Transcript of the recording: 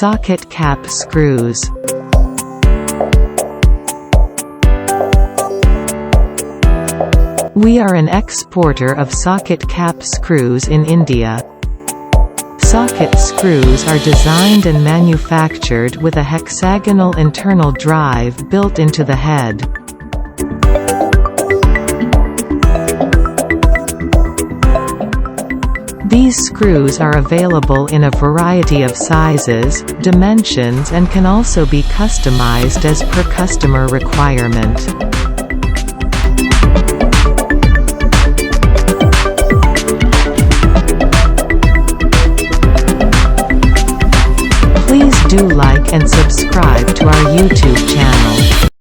Socket cap screws. We are an exporter of socket cap screws in India. Socket screws are designed and manufactured with a hexagonal internal drive built into the head. These screws are available in a variety of sizes, dimensions, and can also be customized as per customer requirement. Please do like and subscribe to our YouTube channel.